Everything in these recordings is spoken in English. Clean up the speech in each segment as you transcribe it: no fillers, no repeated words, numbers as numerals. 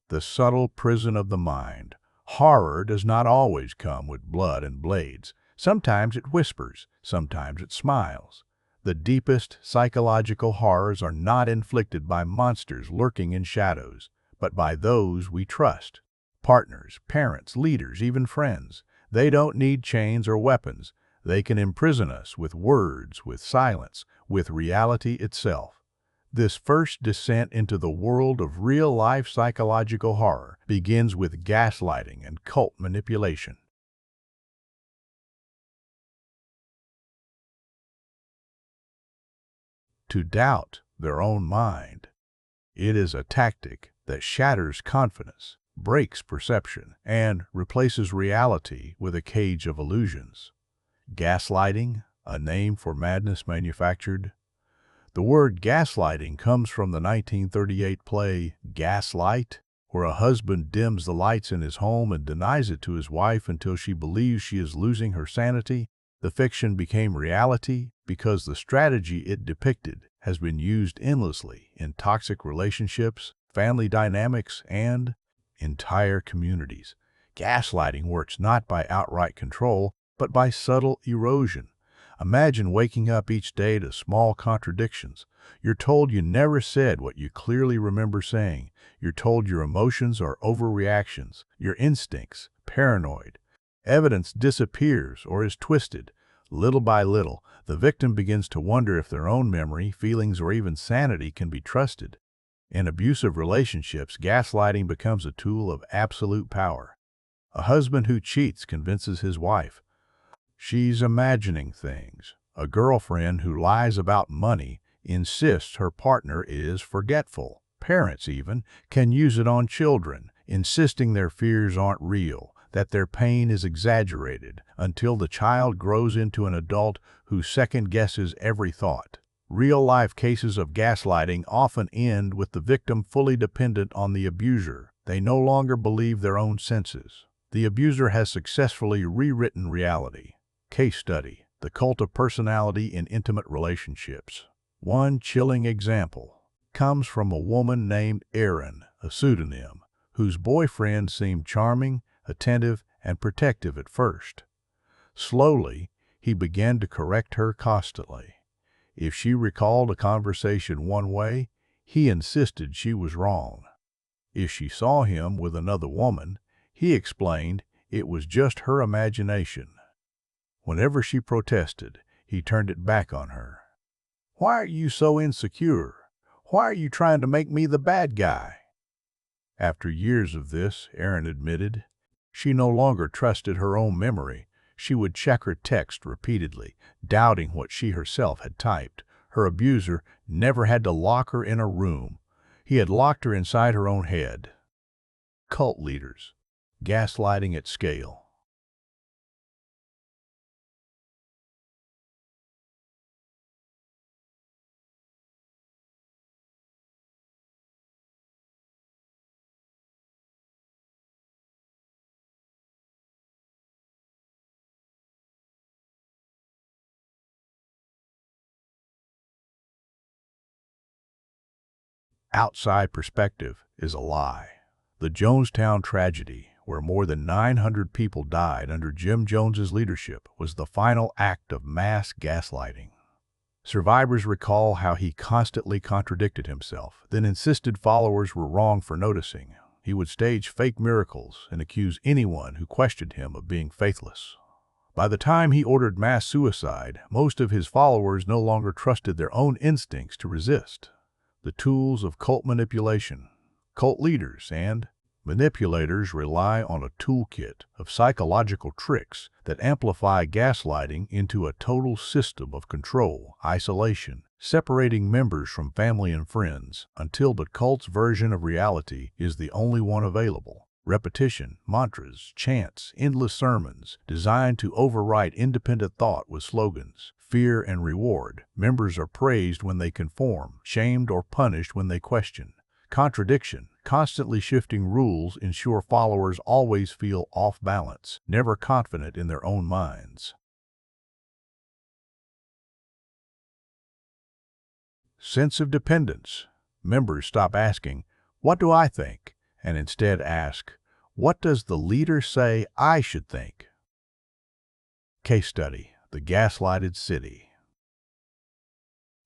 the subtle prison of the mind. Horror does not always come with blood and blades. Sometimes it whispers, sometimes it smiles. The deepest psychological horrors are not inflicted by monsters lurking in shadows, but by those we trust. Partners, parents, leaders, even friends. They don't need chains or weapons. They can imprison us with words, with silence, with reality itself. This first descent into the world of real-life psychological horror begins with gaslighting and cult manipulation. To doubt their own mind. It is a tactic that shatters confidence, breaks perception, and replaces reality with a cage of illusions. Gaslighting, a name for madness manufactured. The word gaslighting comes from the 1938 play Gaslight, where a husband dims the lights in his home and denies it to his wife until she believes she is losing her sanity. The fiction became reality because the strategy it depicted has been used endlessly in toxic relationships, family dynamics, and entire communities. Gaslighting works not by outright control, but by subtle erosion. Imagine waking up each day to small contradictions. You're told you never said what you clearly remember saying. You're told your emotions are overreactions, your instincts paranoid. Evidence disappears or is twisted. Little by little, the victim begins to wonder if their own memory, feelings, or even sanity can be trusted. In abusive relationships, gaslighting becomes a tool of absolute power. A husband who cheats convinces his wife she's imagining things. A girlfriend who lies about money insists her partner is forgetful. Parents even can use it on children, insisting their fears aren't real, that their pain is exaggerated, until the child grows into an adult who second-guesses every thought. Real-life cases of gaslighting often end with the victim fully dependent on the abuser. They no longer believe their own senses. The abuser has successfully rewritten reality. Case study: the cult of personality in intimate relationships. One chilling example comes from a woman named Erin, a pseudonym, whose boyfriend seemed charming, attentive, and protective at first. Slowly, he began to correct her constantly. If she recalled a conversation one way, he insisted she was wrong. If she saw him with another woman, he explained it was just her imagination. Whenever she protested, he turned it back on her. "Why are you so insecure? Why are you trying to make me the bad guy?" After years of this, Erin admitted, she no longer trusted her own memory. She would check her text repeatedly, doubting what she herself had typed. Her abuser never had to lock her in a room. He had locked her inside her own head. Cult leaders. Gaslighting at scale. Outside perspective is a lie. The Jonestown tragedy, where more than 900 people died under Jim Jones's leadership, was the final act of mass gaslighting. Survivors recall how he constantly contradicted himself, then insisted followers were wrong for noticing. He would stage fake miracles and accuse anyone who questioned him of being faithless. By the time he ordered mass suicide, most of his followers no longer trusted their own instincts to resist. The tools of cult manipulation. Cult leaders and manipulators rely on a toolkit of psychological tricks that amplify gaslighting into a total system of control, isolation, separating members from family and friends, until the cult's version of reality is the only one available. Repetition, mantras, chants, endless sermons, designed to overwrite independent thought with slogans. Fear and reward. Members are praised when they conform, shamed or punished when they question. Contradiction. Constantly shifting rules ensure followers always feel off balance, never confident in their own minds. Sense of dependence. Members stop asking, "What do I think?" and instead ask, "What does the leader say I should think?" Case study: the gaslighted city.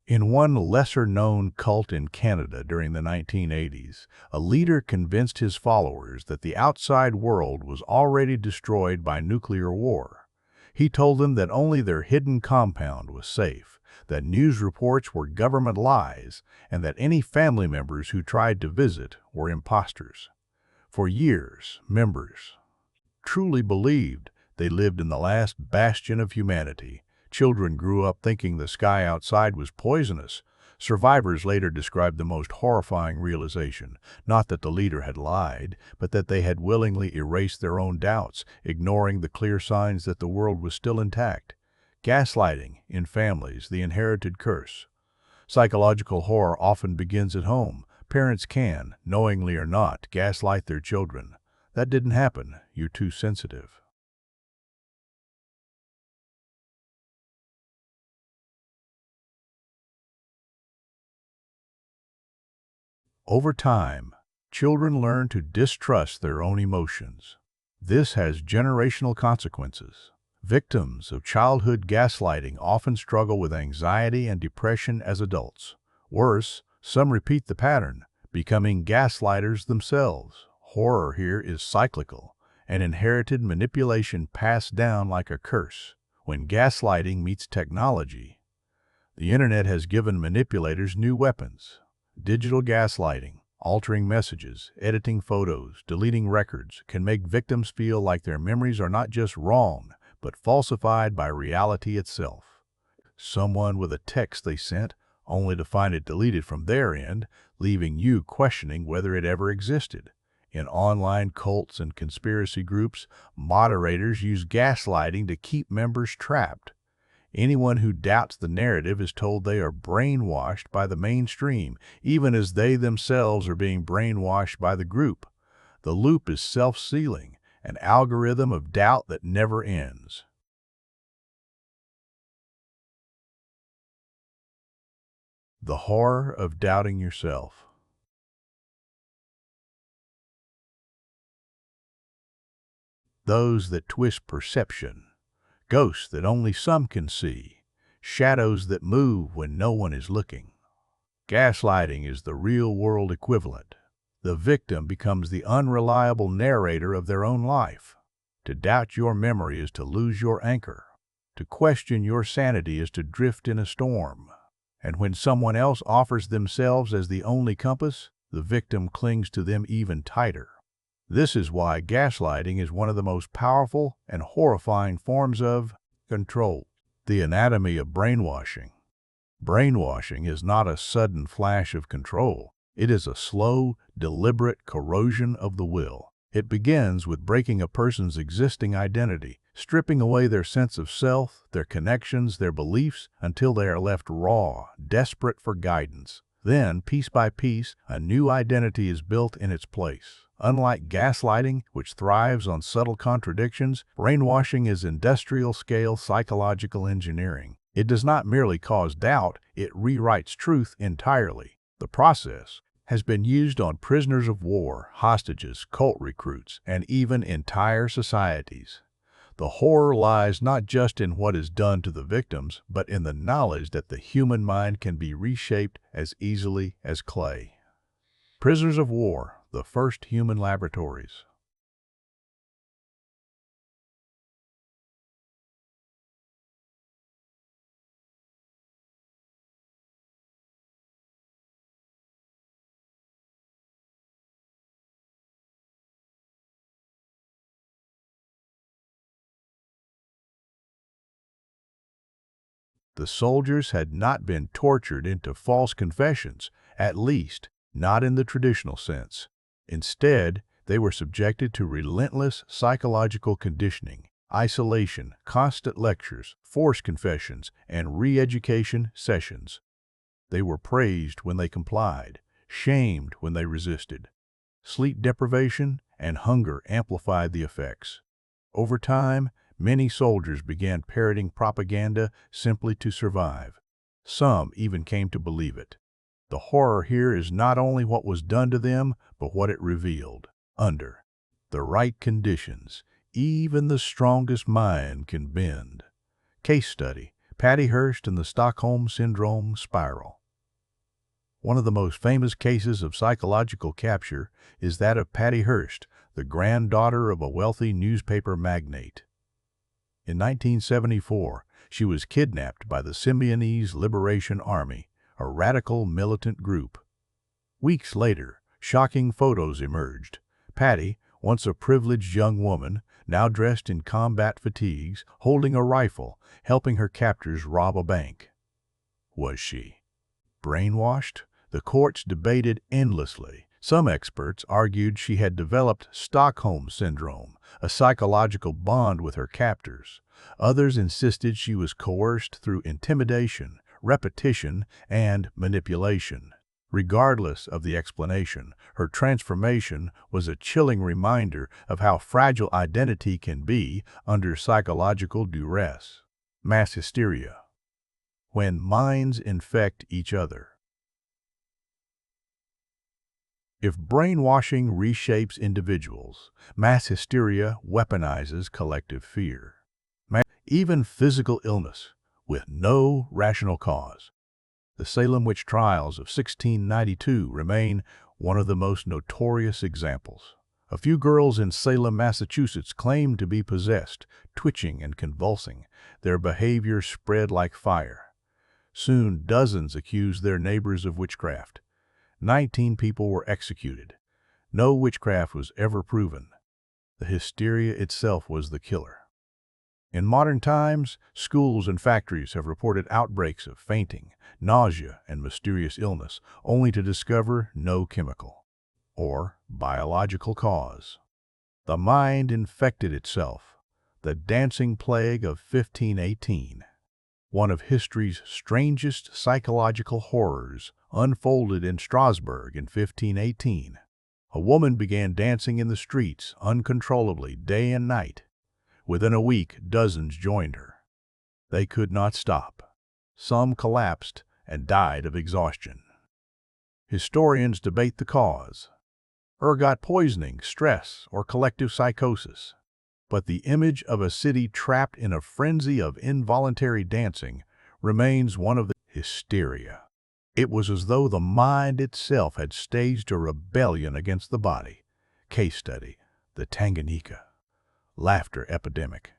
In one lesser-known cult in Canada during the 1980s, a leader convinced his followers that the outside world was already destroyed by nuclear war. He told them that only their hidden compound was safe, that news reports were government lies, and that any family members who tried to visit were imposters. For years, members truly believed they lived in the last bastion of humanity. Children grew up thinking the sky outside was poisonous. Survivors later described the most horrifying realization, not that the leader had lied, but that they had willingly erased their own doubts, ignoring the clear signs that the world was still intact. Gaslighting in families, the inherited curse. Psychological horror often begins at home. Parents can, knowingly or not, gaslight their children. "That didn't happen. You're too sensitive." Over time, children learn to distrust their own emotions. This has generational consequences. Victims of childhood gaslighting often struggle with anxiety and depression as adults. Worse, some repeat the pattern, becoming gaslighters themselves. Horror here is cyclical, an inherited manipulation passed down like a curse. When gaslighting meets technology, the internet has given manipulators new weapons. Digital gaslighting, altering messages, editing photos, deleting records, can make victims feel like their memories are not just wrong, but falsified by reality itself. Someone with a text they sent, only to find it deleted from their end, leaving you questioning whether it ever existed. In online cults and conspiracy groups, moderators use gaslighting to keep members trapped. Anyone who doubts the narrative is told they are brainwashed by the mainstream, even as they themselves are being brainwashed by the group. The loop is self-sealing, an algorithm of doubt that never ends. The horror of doubting yourself. Those that twist perception, ghosts that only some can see, shadows that move when no one is looking. Gaslighting is the real-world equivalent. The victim becomes the unreliable narrator of their own life. To doubt your memory is to lose your anchor. To question your sanity is to drift in a storm. And when someone else offers themselves as the only compass, the victim clings to them even tighter. This is why gaslighting is one of the most powerful and horrifying forms of control. The anatomy of brainwashing. Brainwashing is not a sudden flash of control. It is a slow, deliberate corrosion of the will. It begins with breaking a person's existing identity, stripping away their sense of self, their connections, their beliefs, until they are left raw, desperate for guidance. Then, piece by piece, a new identity is built in its place. Unlike gaslighting, which thrives on subtle contradictions, brainwashing is industrial-scale psychological engineering. It does not merely cause doubt, it rewrites truth entirely. The process has been used on prisoners of war, hostages, cult recruits, and even entire societies. The horror lies not just in what is done to the victims, but in the knowledge that the human mind can be reshaped as easily as clay. Prisoners of war, the first human laboratories. The soldiers had not been tortured into false confessions, at least not in the traditional sense. Instead, they were subjected to relentless psychological conditioning, isolation, constant lectures, forced confessions, and re-education sessions. They were praised when they complied, shamed when they resisted. Sleep deprivation and hunger amplified the effects. Over time, many soldiers began parroting propaganda simply to survive. Some even came to believe it. The horror here is not only what was done to them, but what it revealed. Under the right conditions, even the strongest mind can bend. Case study: Patty Hearst and the Stockholm Syndrome Spiral. One of the most famous cases of psychological capture is that of Patty Hearst, the granddaughter of a wealthy newspaper magnate. In 1974, she was kidnapped by the Symbionese Liberation Army, a radical militant group. Weeks later, shocking photos emerged. Patty, once a privileged young woman, now dressed in combat fatigues, holding a rifle, helping her captors rob a bank. Was she brainwashed? The courts debated endlessly. Some experts argued she had developed Stockholm Syndrome, a psychological bond with her captors. Others insisted she was coerced through intimidation, repetition, and manipulation. Regardless of the explanation, her transformation was a chilling reminder of how fragile identity can be under psychological duress. Mass hysteria. When minds infect each other. If brainwashing reshapes individuals, mass hysteria weaponizes collective fear. Even physical illness, with no rational cause. The Salem witch trials of 1692 remain one of the most notorious examples. A few girls in Salem, Massachusetts claimed to be possessed, twitching and convulsing. Their behavior spread like fire. Soon, dozens accused their neighbors of witchcraft. 19 people were executed. No witchcraft was ever proven. The hysteria itself was the killer. In modern times, schools and factories have reported outbreaks of fainting, nausea, and mysterious illness, only to discover no chemical or biological cause. The mind infected itself. The dancing plague of 1518. One of history's strangest psychological horrors unfolded in Strasbourg in 1518. A woman began dancing in the streets uncontrollably day and night. Within a week, dozens joined her. They could not stop. Some collapsed and died of exhaustion. Historians debate the cause: ergot poisoning, stress, or collective psychosis. But the image of a city trapped in a frenzy of involuntary dancing remains one of the hysteria. It was as though the mind itself had staged a rebellion against the body. Case study: the Tanganyika laughter epidemic.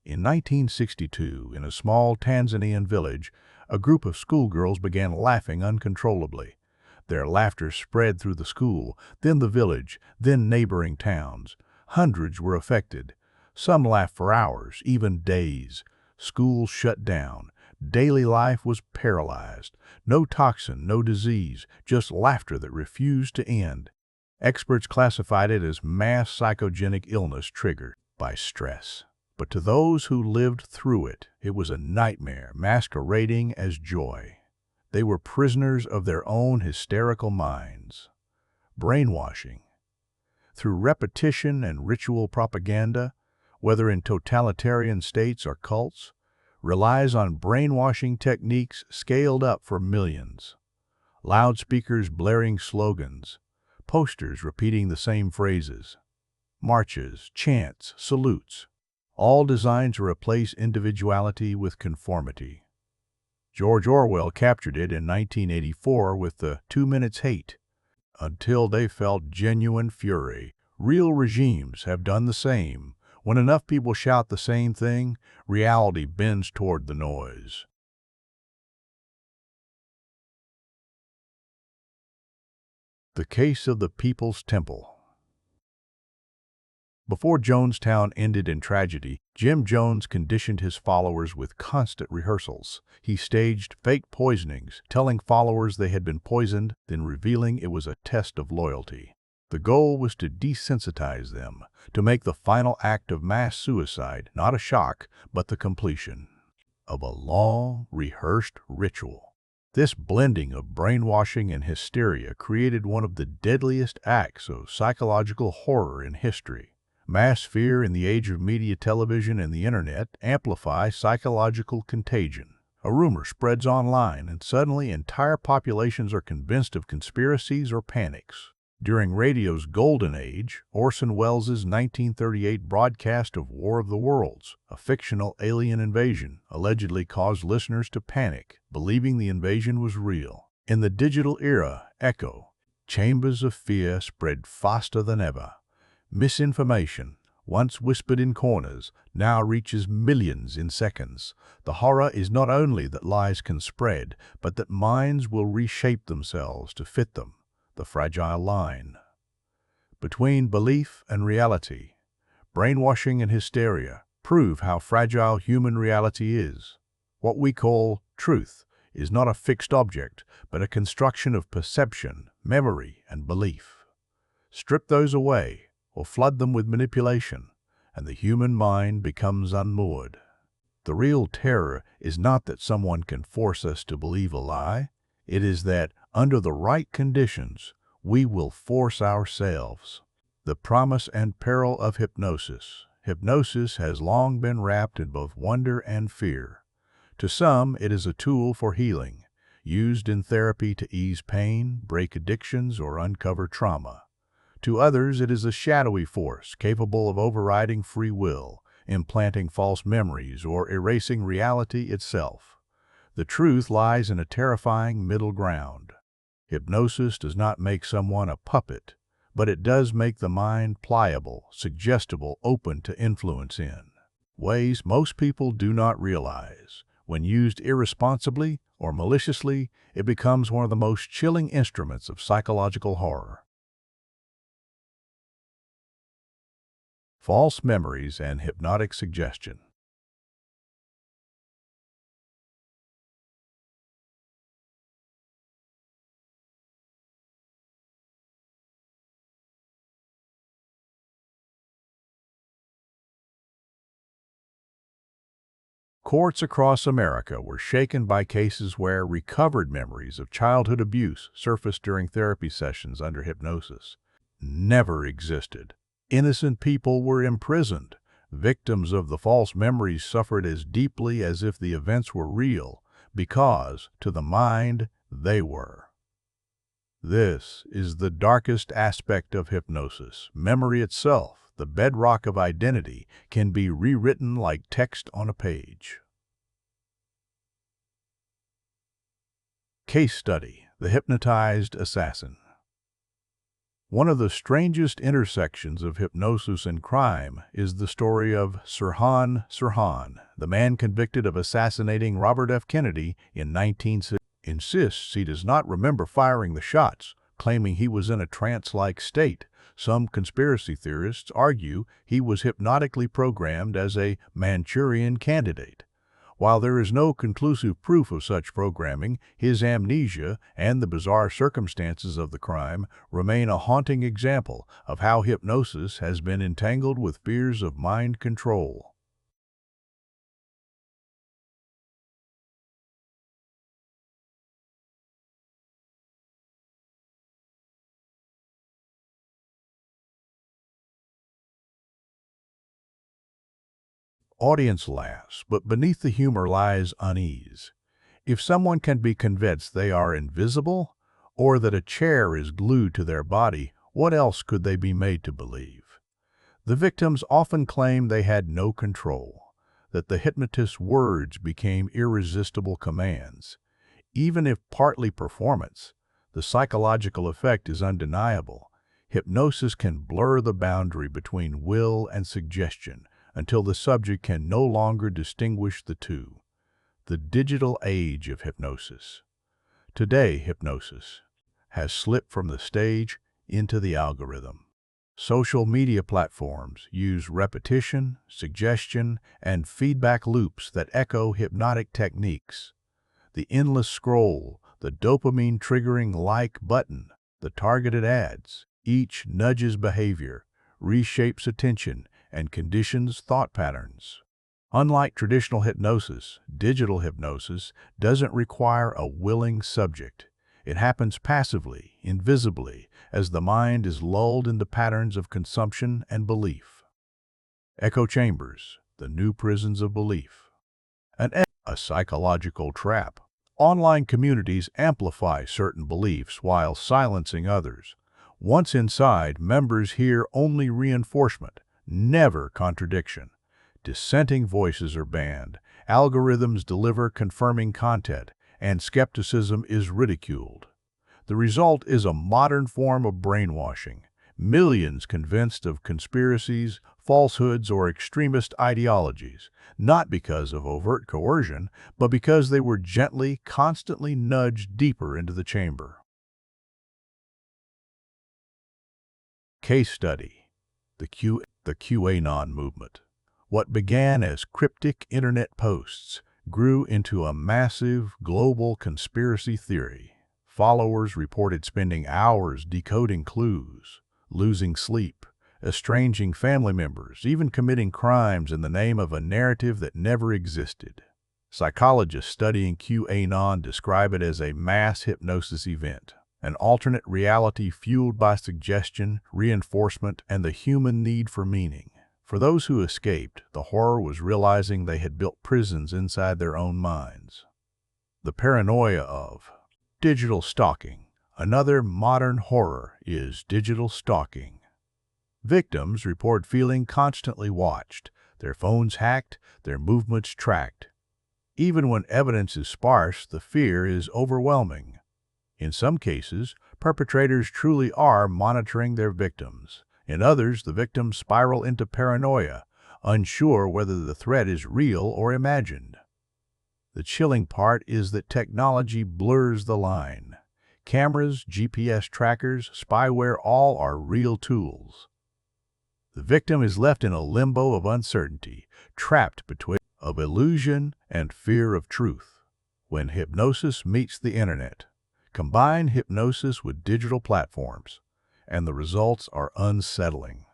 In 1962, in a small Tanzanian village, a group of schoolgirls began laughing uncontrollably. Their laughter spread through the school, then the village, then neighboring towns. Hundreds were affected. Some laughed for hours, even days. Schools shut down. Daily life was paralyzed. No toxin, no disease, just laughter that refused to end. Experts classified it as mass psychogenic illness triggered by stress. But to those who lived through it, it was a nightmare masquerading as joy. They were prisoners of their own hysterical minds. Brainwashing. Through repetition and ritual propaganda, whether in totalitarian states or cults, relies on brainwashing techniques scaled up for millions. Loudspeakers blaring slogans, posters repeating the same phrases, marches, chants, salutes, all designed to replace individuality with conformity. George Orwell captured it in 1984 with the 2 Minutes Hate. Until they felt genuine fury. Real regimes have done the same. When enough people shout the same thing, reality bends toward the noise. The case of the People's Temple. Before Jonestown ended in tragedy, Jim Jones conditioned his followers with constant rehearsals. He staged fake poisonings, telling followers they had been poisoned, then revealing it was a test of loyalty. The goal was to desensitize them, to make the final act of mass suicide not a shock, but the completion of a long, rehearsed ritual. This blending of brainwashing and hysteria created one of the deadliest acts of psychological horror in history. Mass fear in the age of media, television, and the internet amplify psychological contagion. A rumor spreads online, and suddenly entire populations are convinced of conspiracies or panics. During radio's golden age, Orson Welles' 1938 broadcast of War of the Worlds, a fictional alien invasion, allegedly caused listeners to panic, believing the invasion was real. In the digital era, echo chambers of fear spread faster than ever. Misinformation, once whispered in corners, now reaches millions in seconds. The horror is not only that lies can spread, but that minds will reshape themselves to fit them. The fragile line between belief and reality, brainwashing and hysteria, prove how fragile human reality is. What we call truth is not a fixed object, but a construction of perception, memory, and belief. Strip those away, or flood them with manipulation, and the human mind becomes unmoored. The real terror is not that someone can force us to believe a lie. It is that, under the right conditions, we will force ourselves. The promise and peril of hypnosis. Hypnosis has long been wrapped in both wonder and fear. To some, it is a tool for healing, used in therapy to ease pain, break addictions, or uncover trauma. To others, it is a shadowy force capable of overriding free will, implanting false memories, or erasing reality itself. The truth lies in a terrifying middle ground. Hypnosis does not make someone a puppet, but it does make the mind pliable, suggestible, open to influence in ways most people do not realize. When used irresponsibly or maliciously, it becomes one of the most chilling instruments of psychological horror. False memories and hypnotic suggestion. Courts across America were shaken by cases where recovered memories of childhood abuse surfaced during therapy sessions under hypnosis. Never existed. Innocent people were imprisoned. Victims of the false memories suffered as deeply as if the events were real, because, to the mind, they were. This is the darkest aspect of hypnosis. Memory itself, the bedrock of identity, can be rewritten like text on a page. Case study: The Hypnotized Assassin. One of the strangest intersections of hypnosis and crime is the story of Sirhan Sirhan, the man convicted of assassinating Robert F. Kennedy in 1960. Insists he does not remember firing the shots, claiming he was in a trance-like state. Some conspiracy theorists argue he was hypnotically programmed as a Manchurian candidate. While there is no conclusive proof of such programming, his amnesia and the bizarre circumstances of the crime remain a haunting example of how hypnosis has been entangled with fears of mind control. Audience laughs, but beneath the humor lies unease. If someone can be convinced they are invisible, or that a chair is glued to their body, what else could they be made to believe? The victims often claim they had no control, that the hypnotist's words became irresistible commands. Even if partly performance, the psychological effect is undeniable. Hypnosis can blur the boundary between will and suggestion until the subject can no longer distinguish the two. The digital age of hypnosis. Today, hypnosis has slipped from the stage into the algorithm. Social media platforms use repetition, suggestion, and feedback loops that echo hypnotic techniques. The endless scroll, the dopamine-triggering like button, the targeted ads, each nudges behavior, reshapes attention, and conditions thought patterns. Unlike traditional hypnosis, digital hypnosis doesn't require a willing subject. It happens passively, invisibly, as the mind is lulled into patterns of consumption and belief. Echo chambers, the new prisons of belief. A psychological trap. Online communities amplify certain beliefs while silencing others. Once inside, members hear only reinforcement, never contradiction. Dissenting voices are banned, algorithms deliver confirming content, and skepticism is ridiculed. The result is a modern form of brainwashing, millions convinced of conspiracies, falsehoods, or extremist ideologies, not because of overt coercion, but because they were gently, constantly nudged deeper into the chamber. Case study: the QAnon movement. What began as cryptic internet posts grew into a massive global conspiracy theory. Followers reported spending hours decoding clues, losing sleep, estranging family members, even committing crimes in the name of a narrative that never existed. Psychologists studying QAnon describe it as a mass hypnosis event, an alternate reality fueled by suggestion, reinforcement, and the human need for meaning. For those who escaped, the horror was realizing they had built prisons inside their own minds. The paranoia of digital stalking. Another modern horror is digital stalking. Victims report feeling constantly watched, their phones hacked, their movements tracked. Even when evidence is sparse, the fear is overwhelming. In some cases, perpetrators truly are monitoring their victims. In others, the victims spiral into paranoia, unsure whether the threat is real or imagined. The chilling part is that technology blurs the line. Cameras, GPS trackers, spyware, all are real tools. The victim is left in a limbo of uncertainty, trapped between of illusion and fear of truth. When hypnosis meets the internet, combine hypnosis with digital platforms, and the results are unsettling.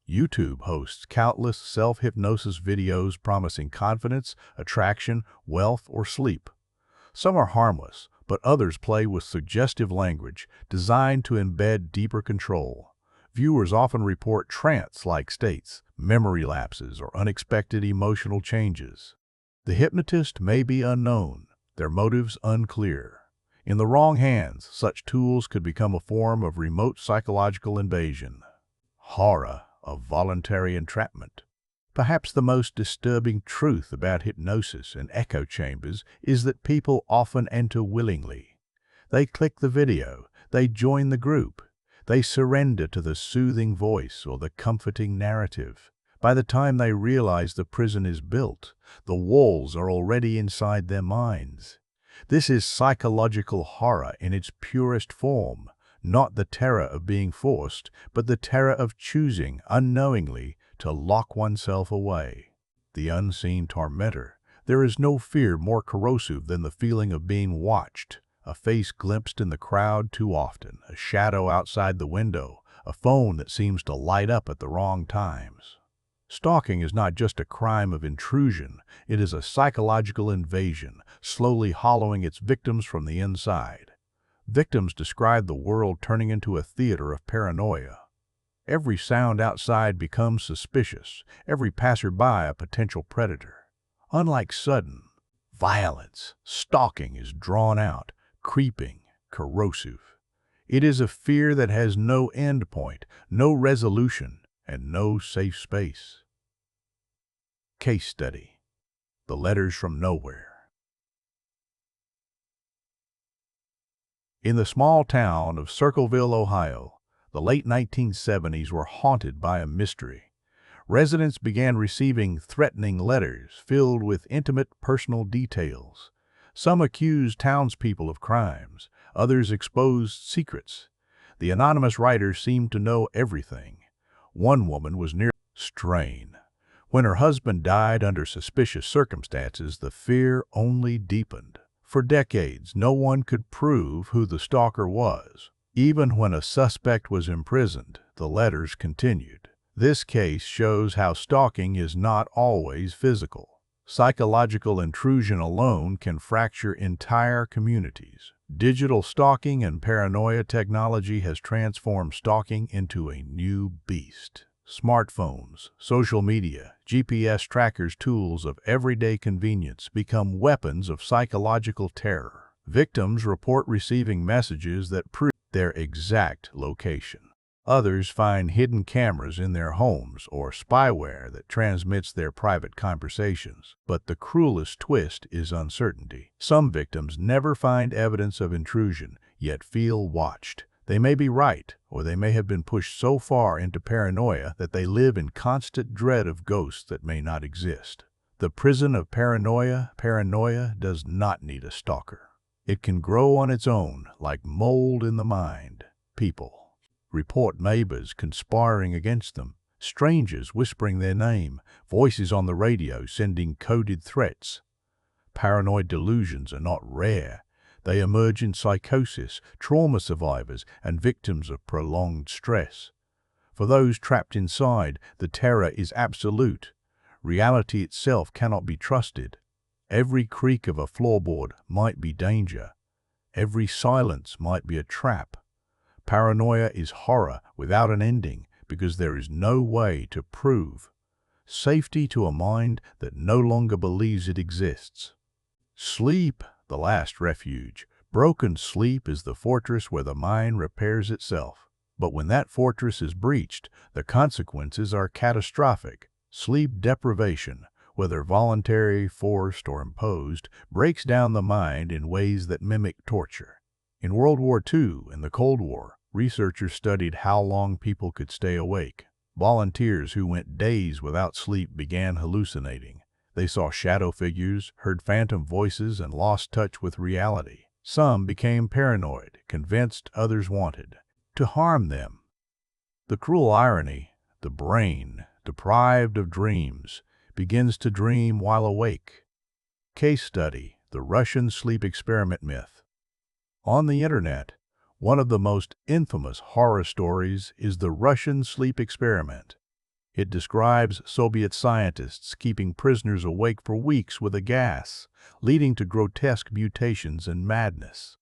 YouTube hosts countless self-hypnosis videos promising confidence, attraction, wealth, or sleep. Some are harmless, but others play with suggestive language designed to embed deeper control. Viewers often report trance-like states, memory lapses, or unexpected emotional changes. The hypnotist may be unknown, their motives unclear. In the wrong hands, such tools could become a form of remote psychological invasion. Horror of voluntary entrapment. Perhaps the most disturbing truth about hypnosis and echo chambers is that people often enter willingly. They click the video, they join the group, they surrender to the soothing voice or the comforting narrative. By the time they realize the prison is built, the walls are already inside their minds. This is psychological horror in its purest form, not the terror of being forced, but the terror of choosing, unknowingly, to lock oneself away. The unseen tormentor. There is no fear more corrosive than the feeling of being watched, a face glimpsed in the crowd too often, a shadow outside the window, a phone that seems to light up at the wrong times. Stalking is not just a crime of intrusion, it is a psychological invasion, slowly hollowing its victims from the inside. Victims describe the world turning into a theater of paranoia. Every sound outside becomes suspicious, every passerby a potential predator. Unlike sudden violence, stalking is drawn out, creeping, corrosive. It is a fear that has no end point, no resolution, and no safe space. Case study: the letters from nowhere. In the small town of Circleville, Ohio, the late 1970s were haunted by a mystery. Residents began receiving threatening letters filled with intimate personal details. Some accused townspeople of crimes, others exposed secrets. The anonymous writers seemed to know everything. One woman was near strain. When her husband died under suspicious circumstances, the fear only deepened. For decades, no one could prove who the stalker was. Even when a suspect was imprisoned, the letters continued. This case shows how stalking is not always physical. Psychological intrusion alone can fracture entire communities. Digital stalking and paranoia technology has transformed stalking into a new beast. Smartphones, social media, GPS trackers, tools of everyday convenience become weapons of psychological terror. Victims report receiving messages that prove their exact location. Others find hidden cameras in their homes or spyware that transmits their private conversations. But the cruelest twist is uncertainty. Some victims never find evidence of intrusion, yet feel watched. They may be right, or they may have been pushed so far into paranoia that they live in constant dread of ghosts that may not exist. The prison of paranoia does not need a stalker. It can grow on its own, like mold in the mind. People report neighbors conspiring against them, strangers whispering their name, voices on the radio sending coded threats. Paranoid delusions are not rare. They emerge in psychosis, trauma survivors, and victims of prolonged stress. For those trapped inside, the terror is absolute. Reality itself cannot be trusted. Every creak of a floorboard might be danger. Every silence might be a trap. Paranoia is horror without an ending because there is no way to prove safety to a mind that no longer believes it exists. Sleep, the last refuge. Broken sleep is the fortress where the mind repairs itself. But when that fortress is breached, the consequences are catastrophic. Sleep deprivation, whether voluntary, forced, or imposed, breaks down the mind in ways that mimic torture. In World War II and the Cold War, researchers studied how long people could stay awake. Volunteers who went days without sleep began hallucinating. They saw shadow figures, heard phantom voices, and lost touch with reality. Some became paranoid, convinced others wanted to harm them. The cruel irony, the brain, deprived of dreams, begins to dream while awake. Case study: the Russian sleep experiment myth. On the internet, one of the most infamous horror stories is the Russian sleep experiment. It describes Soviet scientists keeping prisoners awake for weeks with a gas, leading to grotesque mutations and madness.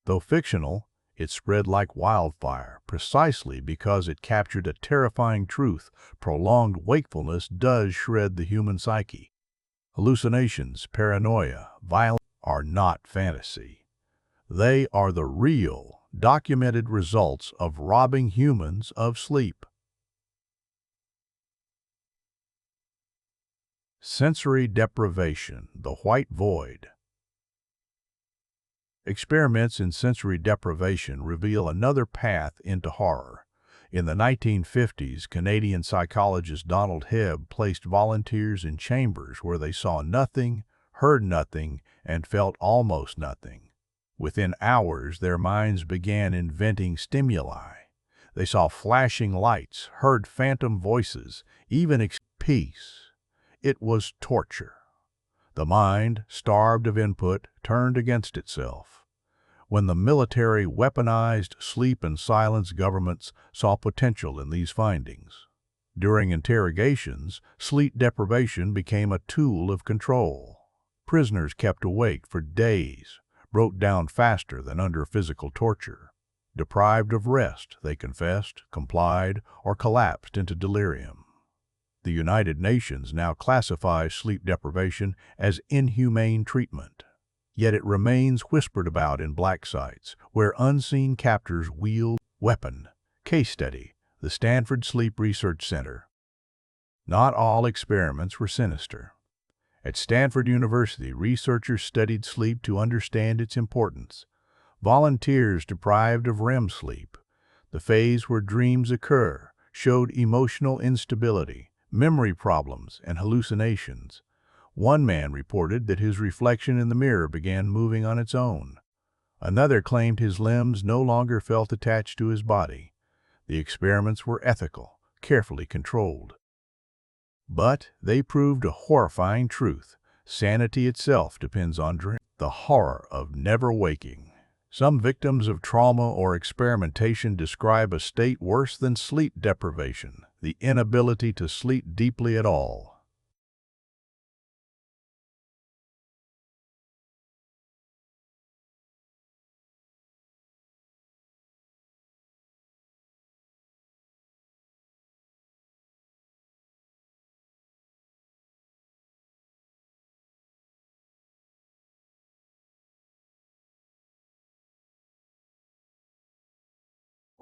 Though fictional, it spread like wildfire precisely because it captured a terrifying truth: prolonged wakefulness does shred the human psyche. Hallucinations, paranoia, violence are not fantasy. They are the real, documented results of robbing humans of sleep. Sensory deprivation, the white void. Experiments in sensory deprivation reveal another path into horror. In the 1950s, Canadian psychologist Donald Hebb placed volunteers in chambers where they saw nothing, heard nothing, and felt almost nothing. Within hours, their minds began inventing stimuli. They saw flashing lights, heard phantom voices, even peace. It was torture. The mind, starved of input, turned against itself. When the military weaponized sleep and silence, governments saw potential in these findings. During interrogations, sleep deprivation became a tool of control. Prisoners kept awake for days, broke down faster than under physical torture. Deprived of rest, they confessed, complied, or collapsed into delirium. The United Nations now classifies sleep deprivation as inhumane treatment. Yet it remains whispered about in black sites, where unseen captors wield weapon. Case study: the Stanford Sleep Research Center. Not all experiments were sinister. At Stanford University, researchers studied sleep to understand its importance. Volunteers deprived of REM sleep, the phase where dreams occur, showed emotional instability, memory problems, and hallucinations. One man reported that his reflection in the mirror began moving on its own. Another claimed his limbs no longer felt attached to his body. The experiments were ethical, carefully controlled. But they proved a horrifying truth: sanity itself depends on dream. The horror of never waking. Some victims of trauma or experimentation describe a state worse than sleep deprivation: the inability to sleep deeply at all.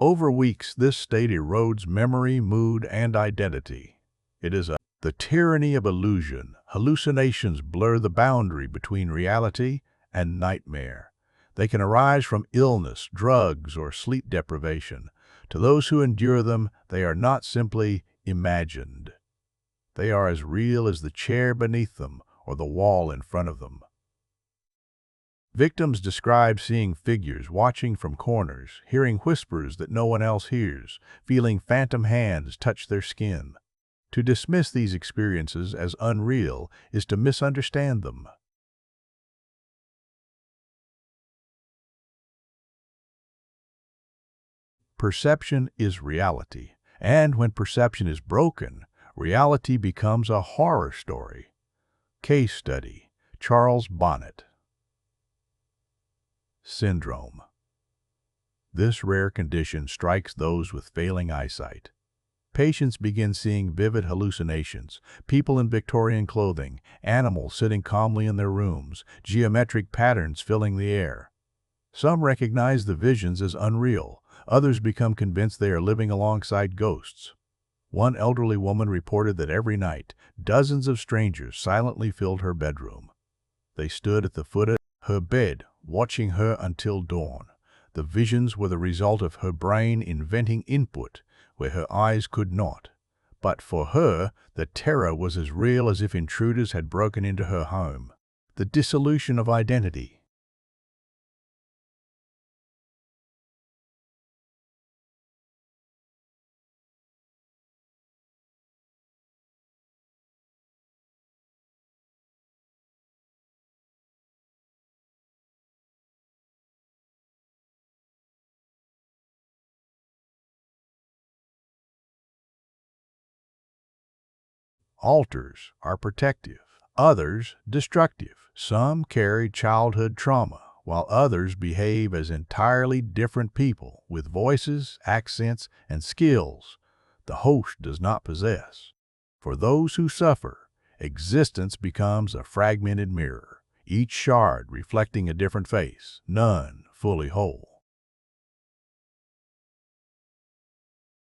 Over weeks, this state erodes memory, mood, and identity. It is the tyranny of illusion. Hallucinations blur the boundary between reality and nightmare. They can arise from illness, drugs, or sleep deprivation. To those who endure them, they are not simply imagined. They are as real as the chair beneath them or the wall in front of them. Victims describe seeing figures watching from corners, hearing whispers that no one else hears, feeling phantom hands touch their skin. To dismiss these experiences as unreal is to misunderstand them. Perception is reality, and when perception is broken, reality becomes a horror story. Case study: Charles Bonnet syndrome. This rare condition strikes those with failing eyesight. Patients begin seeing vivid hallucinations, people in Victorian clothing, animals sitting calmly in their rooms, geometric patterns filling the air. Some recognize the visions as unreal. Others become convinced they are living alongside ghosts. One elderly woman reported that every night, dozens of strangers silently filled her bedroom. They stood at the foot of her bed, watching her until dawn. The visions were the result of her brain inventing input where her eyes could not. But for her, the terror was as real as if intruders had broken into her home. The dissolution of identity. Alters are protective, others destructive. Some carry childhood trauma, while others behave as entirely different people with voices, accents, and skills the host does not possess. For those who suffer, existence becomes a fragmented mirror, each shard reflecting a different face, none fully whole.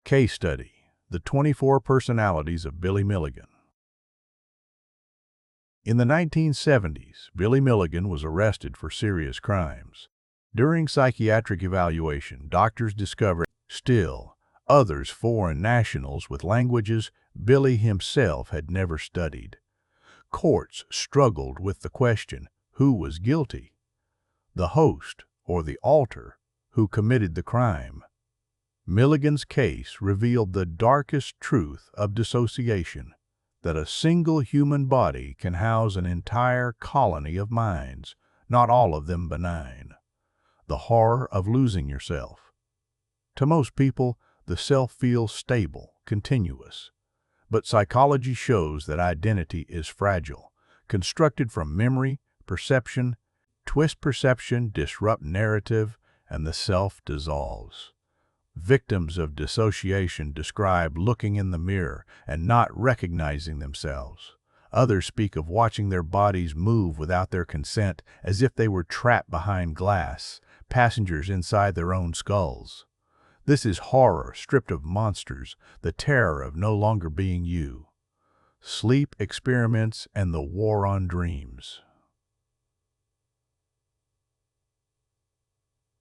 Case study: The 24 Personalities of Billy Milligan. In the 1970s, Billy Milligan was arrested for serious crimes. During psychiatric evaluation, doctors discovered still others foreign nationals with languages Billy himself had never studied. Courts struggled with the question, who was guilty? The host or the alter who committed the crime? Milligan's case revealed the darkest truth of dissociation, that a single human body can house an entire colony of minds, not all of them benign. The horror of losing yourself. To most people, the self feels stable, continuous. But psychology shows that identity is fragile, constructed from memory, perception, twist perception, disrupt narrative, and the self dissolves. Victims of dissociation describe looking in the mirror and not recognizing themselves. Others speak of watching their bodies move without their consent, as if they were trapped behind glass, passengers inside their own skulls. This is horror stripped of monsters, the terror of no longer being you. Sleep experiments and the war on dreams.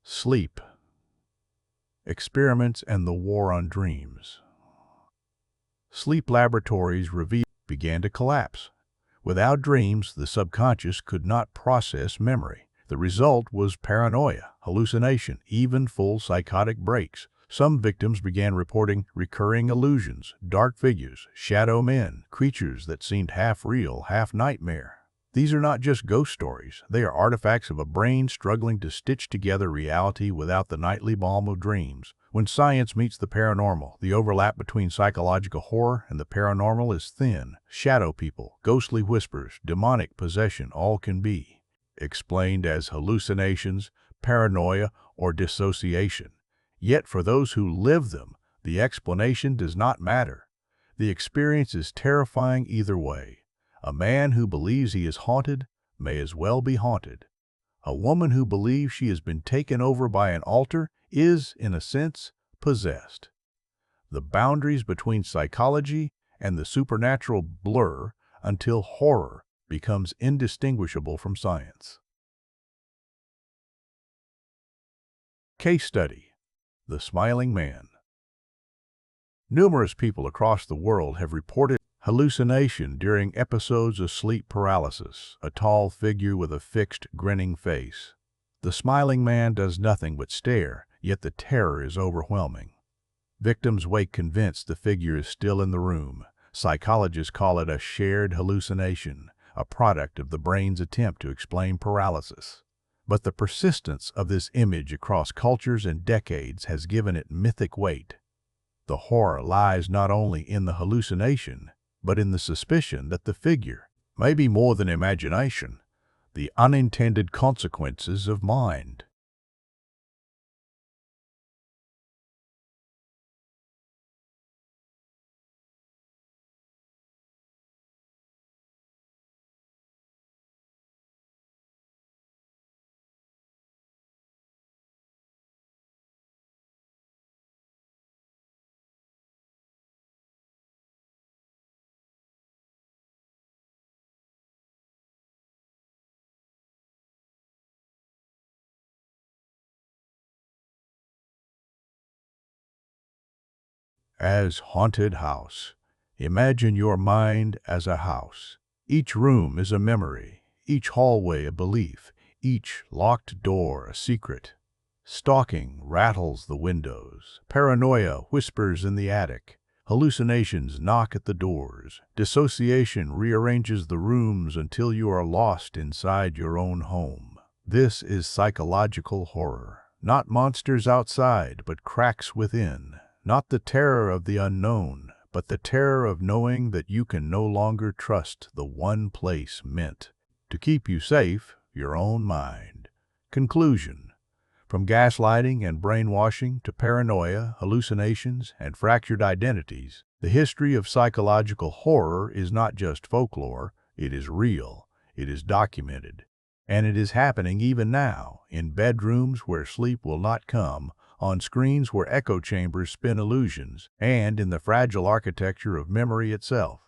Sleep experiments and the war on dreams. Sleep laboratories began to collapse. Without dreams, the subconscious could not process memory. The result was paranoia, hallucination, even full psychotic breaks. Some victims began reporting recurring illusions, dark figures, shadow men, creatures that seemed half real, half nightmare. These are not just ghost stories. They are artifacts of a brain struggling to stitch together reality without the nightly balm of dreams. When science meets the paranormal, the overlap between psychological horror and the paranormal is thin. Shadow people, ghostly whispers, demonic possession, all can be explained as hallucinations, paranoia, or dissociation. Yet for those who live them, the explanation does not matter. The experience is terrifying either way. A man who believes he is haunted may as well be haunted. A woman who believes she has been taken over by an alter is, in a sense, possessed. The boundaries between psychology and the supernatural blur until horror becomes indistinguishable from science. Case study: The Smiling Man. Numerous people across the world have reported hallucination during episodes of sleep paralysis, a tall figure with a fixed, grinning face. The smiling man does nothing but stare, yet the terror is overwhelming. Victims wake convinced the figure is still in the room. Psychologists call it a shared hallucination, a product of the brain's attempt to explain paralysis. But the persistence of this image across cultures and decades has given it mythic weight. The horror lies not only in the hallucination, but in the suspicion that the figure may be more than imagination, the unintended consequences of mind. As haunted house. Imagine your mind as a house. Each room is a memory, each hallway a belief, each locked door a secret. Stalking rattles the windows. Paranoia whispers in the attic. Hallucinations knock at the doors. Dissociation rearranges the rooms until you are lost inside your own home. This is psychological horror. Not monsters outside, but cracks within. Not the terror of the unknown, but the terror of knowing that you can no longer trust the one place meant to keep you safe, your own mind. Conclusion: from gaslighting and brainwashing to paranoia, hallucinations, and fractured identities, the history of psychological horror is not just folklore, it is real, it is documented, and it is happening even now, in bedrooms where sleep will not come, on screens where echo chambers spin illusions, and in the fragile architecture of memory itself.